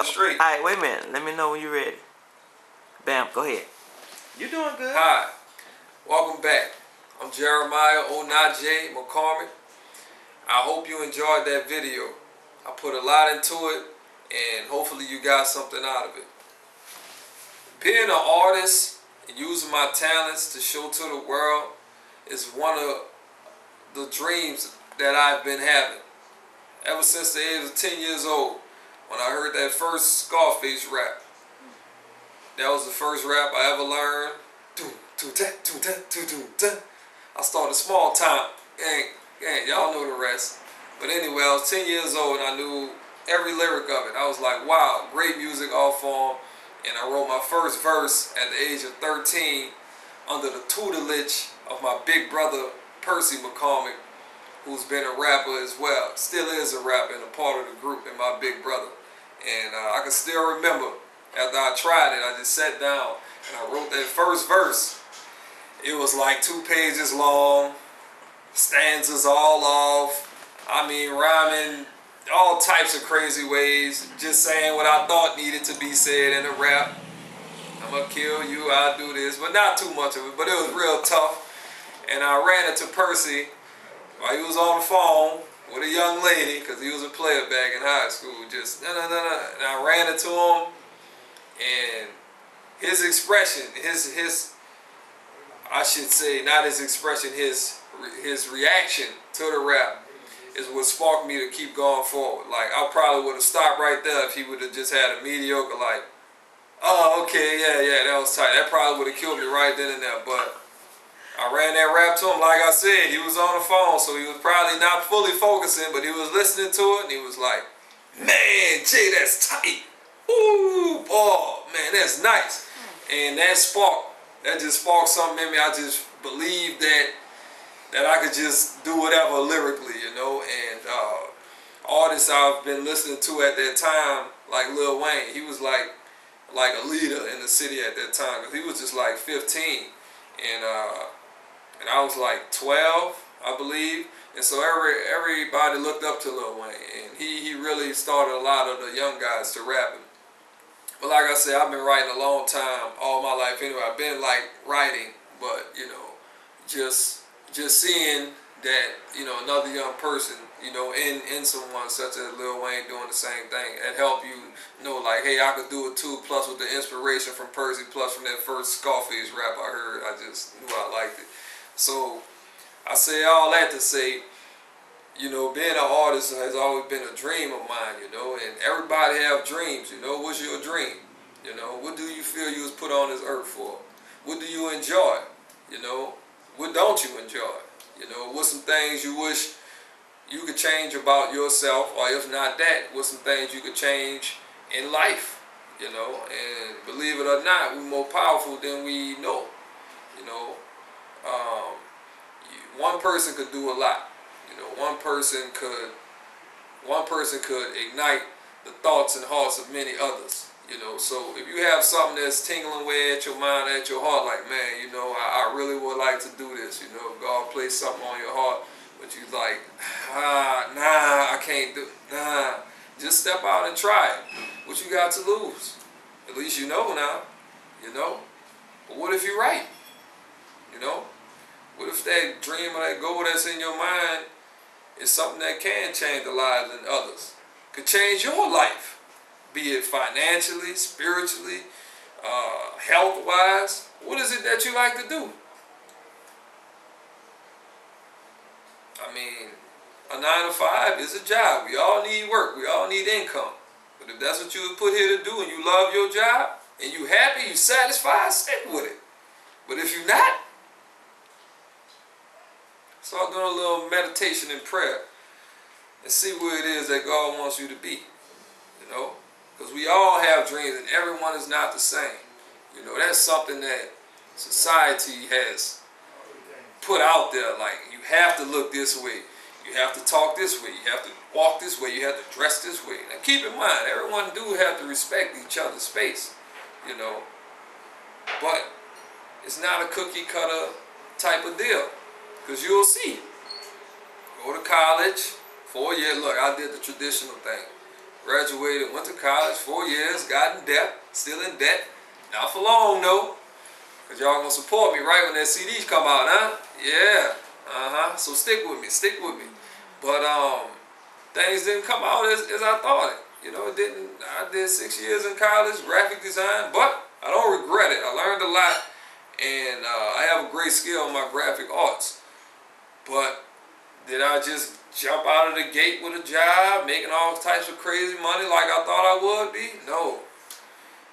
straight. All right, wait a minute. Let me know when you're ready. Bam, go ahead. You doing good. Hi, welcome back. I'm Jeremiah Onaje McCormick. I hope you enjoyed that video. I put a lot into it, and hopefully you got something out of it. Being an artist and using my talents to show to the world is one of the dreams that I've been having. Ever since the age of 10 years old, when I heard that first Scarface rap. That was the first rap I ever learned. I started small time. Gang, y'all know the rest. But anyway, I was 10 years old and I knew every lyric of it. I was like, wow, great music, all form. And I wrote my first verse at the age of 13 under the tutelage of my big brother, Percy McCormick, who's been a rapper as well. Still is a rapper and a part of the group, and my big brother. And I can still remember, after I tried it, I just sat down and I wrote that first verse. It was like 2 pages long, stanzas all off. I mean, rhyming all types of crazy ways, just saying what I thought needed to be said in a rap. I'm gonna kill you, I'll do this, but not too much of it, but it was real tough. And I ran into Percy while he was on the phone with a young lady, because he was a player back in high school, just and I ran into him, and his expression, his I should say, not his expression, his reaction to the rap is what sparked me to keep going forward. Like, I probably would have stopped right there if he would have just had a mediocre, like, oh, okay, yeah, that was tight. That probably would have killed me right then and there. But I ran that rap to him, like I said. He was on the phone, so he was probably not fully focusing, but he was listening to it, and he was like, man, Jay, that's tight. Ooh, boy, man, that's nice. And that just sparked something in me. I just believed that I could just do whatever lyrically, you know. And artists I've been listening to at that time, like Lil Wayne, he was like a leader in the city at that time, because he was just like 15, and I was like 12, I believe. And so everybody looked up to Lil Wayne, and he really started a lot of the young guys to rapping. But like I said, I've been writing a long time, all my life anyway. I've been like writing, but you know, just seeing that, you know, another young person, you know, in someone such as Lil Wayne doing the same thing, and help you know, like, hey, I could do it too, plus with the inspiration from Percy, plus from that first Scarface rap I heard, I just knew I liked it. So I say all that to say, you know, being an artist has always been a dream of mine, you know, and everybody have dreams, you know. What's your dream? You know, what do you feel you was put on this earth for? What do you enjoy? You know, what don't you enjoy? You know, what's some things you wish you could change about yourself, or if not that, what's some things you could change in life? You know, and believe it or not, we're more powerful than we know. You know, one person could do a lot. You know, one person could ignite the thoughts and hearts of many others. You know, so if you have something that's tingling away at your mind, at your heart, like, man, you know, I really would like to do this. You know, if God placed something on your heart, but you like, nah, I can't do, nah. Just step out and try it. What you got to lose? At least you know now. You know. But what if you're right? You know. What if that dream or that goal that's in your mind is something that can change the lives of others? Could change your life, be it financially, spiritually, health-wise. What is it that you like to do? I mean, a 9 to 5 is a job. We all need work. We all need income. But if that's what you were put here to do, and you love your job, and you happy, you satisfied, stick with it. But if you're not, start doing a little meditation and prayer and see where it is that God wants you to be. You know? Because we all have dreams, and everyone is not the same. You know, that's something that society has put out there. Like, you have to look this way. You have to talk this way. You have to walk this way. You have to dress this way. Now, keep in mind, everyone do have to respect each other's space. You know? But it's not a cookie cutter type of deal. Because you'll see. Go to college, 4 years. Look, I did the traditional thing. Graduated, went to college, 4 years, got in debt, still in debt. Not for long, though. Because y'all gonna support me right when that CDs come out, huh? Yeah. So stick with me, stick with me. But things didn't come out as I thought it. You know, it didn't. I did 6 years in college, graphic design, but I don't regret it. I learned a lot, and I have a great skill in my graphic arts. But did I just jump out of the gate with a job, making all types of crazy money like I thought I would be? No.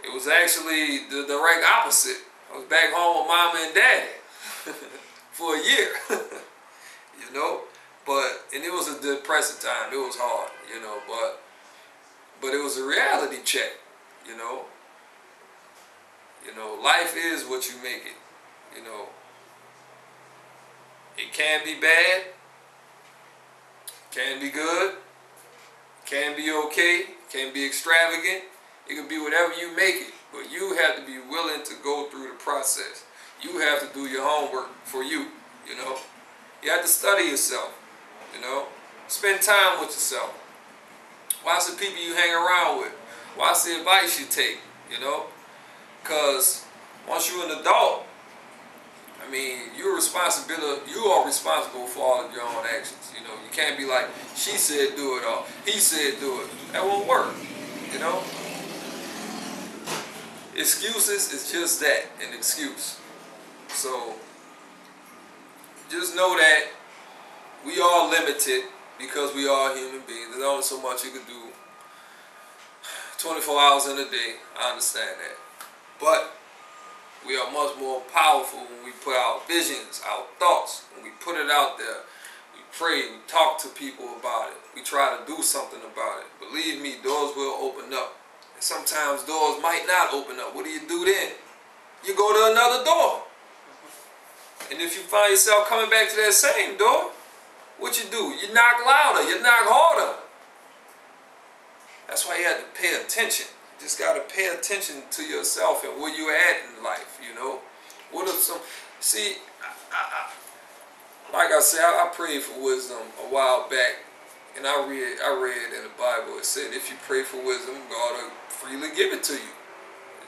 It was actually the direct opposite. I was back home with mama and daddy for a year, you know. And it was a depressing time. It was hard, you know. But it was a reality check, you know. You know, life is what you make it. You know, it can be bad, can be good, can be okay, can be extravagant. It can be whatever you make it, but you have to be willing to go through the process. You have to do your homework for you, you know. You have to study yourself, you know. Spend time with yourself. Watch the people you hang around with. Watch the advice you take, you know. Because once you're an adult, I mean, you are responsible for all of your own actions, you know. You can't be like, she said do it, or he said do it. That won't work, you know. Excuses is just that, an excuse. So just know that we are limited because we are human beings. There's only so much you can do 24 hours in a day. I understand that. But we are much more powerful when we put our visions, our thoughts, when we put it out there. We pray, we talk to people about it. We try to do something about it. Believe me, doors will open up. And sometimes doors might not open up. What do you do then? You go to another door. And if you find yourself coming back to that same door, what you do? You knock louder, you knock harder. That's why you have to pay attention. You just got to pay attention to yourself and where you're at in life, you know. What if some... See, like I said, I prayed for wisdom a while back. And I read in the Bible, it said, if you pray for wisdom, God will freely give it to you.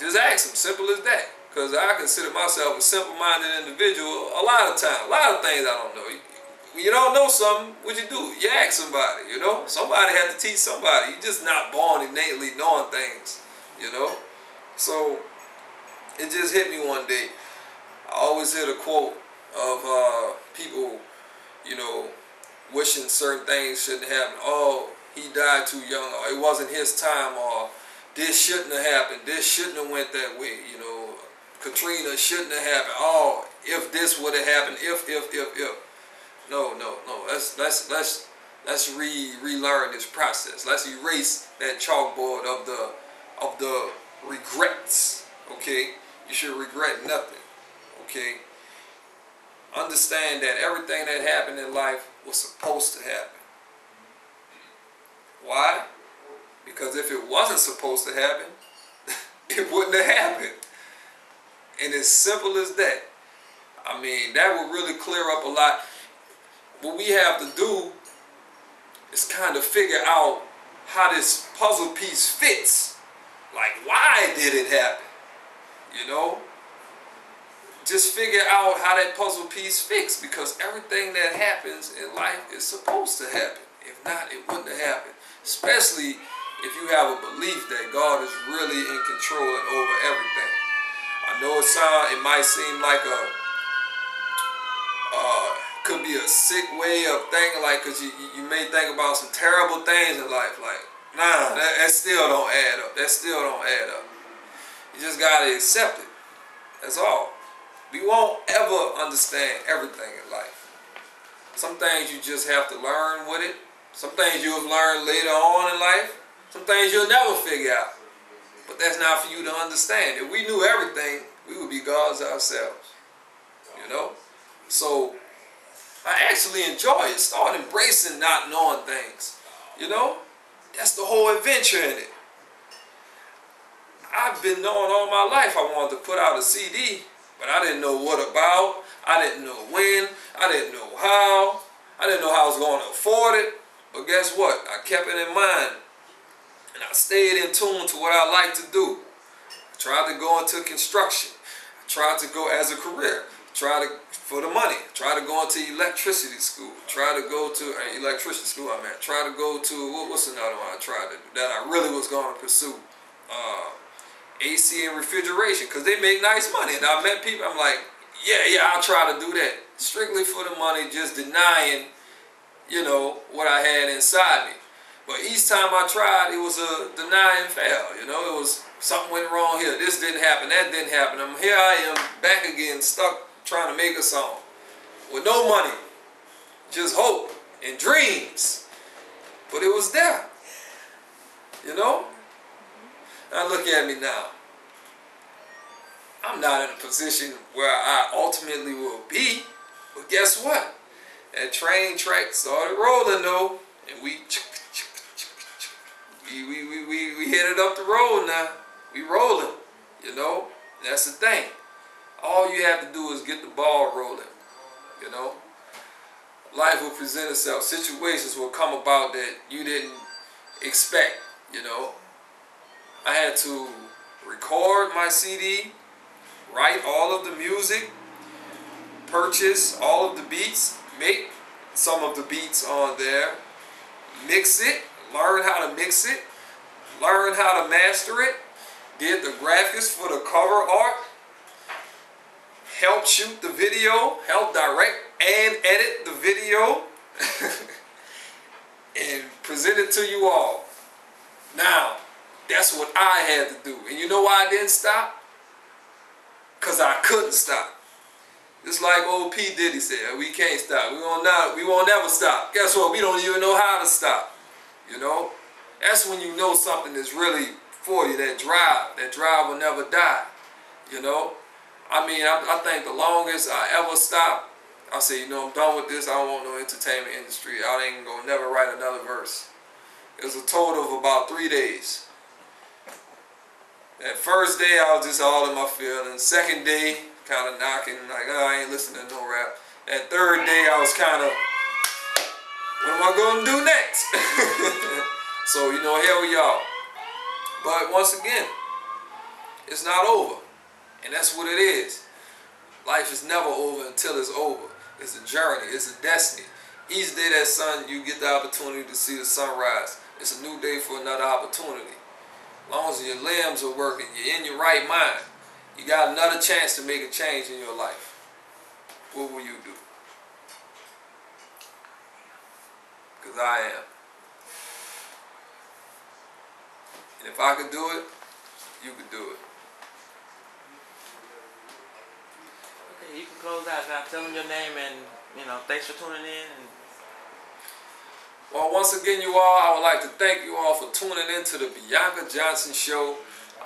Just ask him, simple as that. Because I consider myself a simple-minded individual a lot of times. A lot of things I don't know. When you don't know something, what you do? You ask somebody, you know? Somebody had to teach somebody. You're just not born innately knowing things, you know? So, it just hit me one day. I always hear the quote of people, you know, wishing certain things shouldn't happen. Oh, he died too young, or it wasn't his time, or this shouldn't have happened, this shouldn't have went that way, you know, Katrina shouldn't have happened, oh, if this would have happened, if. No, let's relearn this process. Let's erase that chalkboard of the regrets, okay? You should regret nothing, okay? Understand that everything that happened in life was supposed to happen. Why? Because if it wasn't supposed to happen, it wouldn't have happened. And as simple as that. I mean, that would really clear up a lot. What we have to do is kind of figure out how this puzzle piece fits. Like, why did it happen? You know? Just figure out how that puzzle piece fits, because everything that happens in life is supposed to happen. If not, it wouldn't have happened. Especially if you have a belief that God is really in control and over everything. I know it might seem like could be a sick way of thinking, like, because you may think about some terrible things in life, like, nah, that still don't add up. That still don't add up. You just got to accept it. That's all. We won't ever understand everything in life. Some things you just have to learn with it. Some things you'll learn later on in life. Some things you'll never figure out. But that's not for you to understand. If we knew everything, we would be gods ourselves. You know? So, I actually enjoy it. Start embracing not knowing things. You know? That's the whole adventure in it. I've been knowing all my life I wanted to put out a CD, but I didn't know what about. I didn't know when. I didn't know how. I didn't know how I was going to afford it. But guess what? I kept it in mind. And I stayed in tune to what I like to do. I tried to go into construction. I tried to go as a career. For the money. Try to go into electricity school. Try to go to electrician school. Try to go to what's another one I tried to do that I really was going to pursue. AC and refrigeration, because they make nice money. And I met people. I'm like, yeah, I'll try to do that strictly for the money, just denying, what I had inside me. But each time I tried, it was a deny and fail. It was something went wrong here. This didn't happen. That didn't happen. Here I am back again, stuck trying to make a song with no money, just hope and dreams. But it was there. Now look at me now. I'm not in a position where I ultimately will be. But guess what? That train track started rolling though, and we headed up the road now. We rolling, That's the thing. All you have to do is get the ball rolling, Life will present itself. Situations will come about that you didn't expect, I had to record my CD, write all of the music, purchase all of the beats, make some of the beats on there, mix it, learn how to mix it, learn how to master it, did the graphics for the cover art, help shoot the video, help direct and edit the video, and present it to you all. Now, that's what I had to do. And you know why I didn't stop? Because I couldn't stop. Just like old P. Diddy said, we can't stop. We won't never stop. Guess what? We don't even know how to stop. That's when you know something is really for you, that drive. That drive will never die. I think the longest I ever stopped, I said, I'm done with this. I don't want no entertainment industry. I ain't gonna never write another verse. It was a total of about 3 days. That first day, I was just all in my feelings. Second day, kind of knocking, like, I ain't listening to no rap. That third day, I was kind of, what am I gonna do next? So, here we are. But once again, it's not over. And that's what it is. Life is never over until it's over. It's a journey. It's a destiny. Each day that you get the opportunity to see the sunrise. It's a new day for another opportunity. As long as your limbs are working, you're in your right mind, you got another chance to make a change in your life. What will you do? Because I am. And if I could do it, you could do it. Okay, you can close out now. Tell them your name and, thanks for tuning in. Well, once again, you all, I would like to thank you all for tuning in to the Bianca Johnson Show.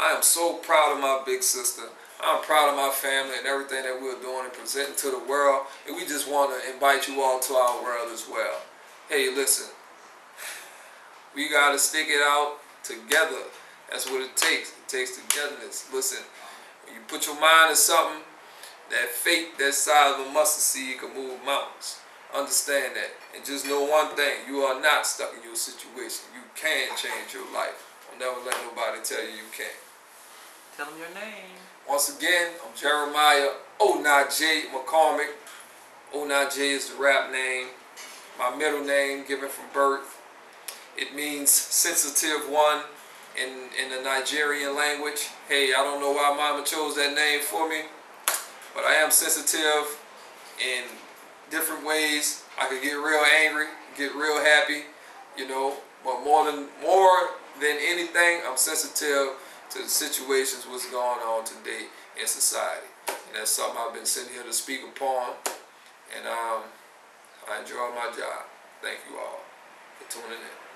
I am so proud of my big sister. I'm proud of my family and everything that we're doing and presenting to the world. And we just want to invite you all to our world as well. Hey, listen. We got to stick it out together. That's what it takes. It takes togetherness. Listen, when you put your mind to something, that faith, that size of a mustard seed can move mountains. Understand that. And just know one thing. You are not stuck in your situation. You can change your life. I'll never let nobody tell you can't. Tell them your name. Once again, I'm Jeremiah J. McCormick. J is the rap name. My middle name given from birth. It means sensitive one in the Nigerian language. Hey, I don't know why mama chose that name for me, but I am sensitive in different ways. I could get real angry, get real happy, but more than anything, I'm sensitive to the situations, what's going on today in society. And that's something I've been sitting here to speak upon. And I enjoy my job. Thank you all for tuning in.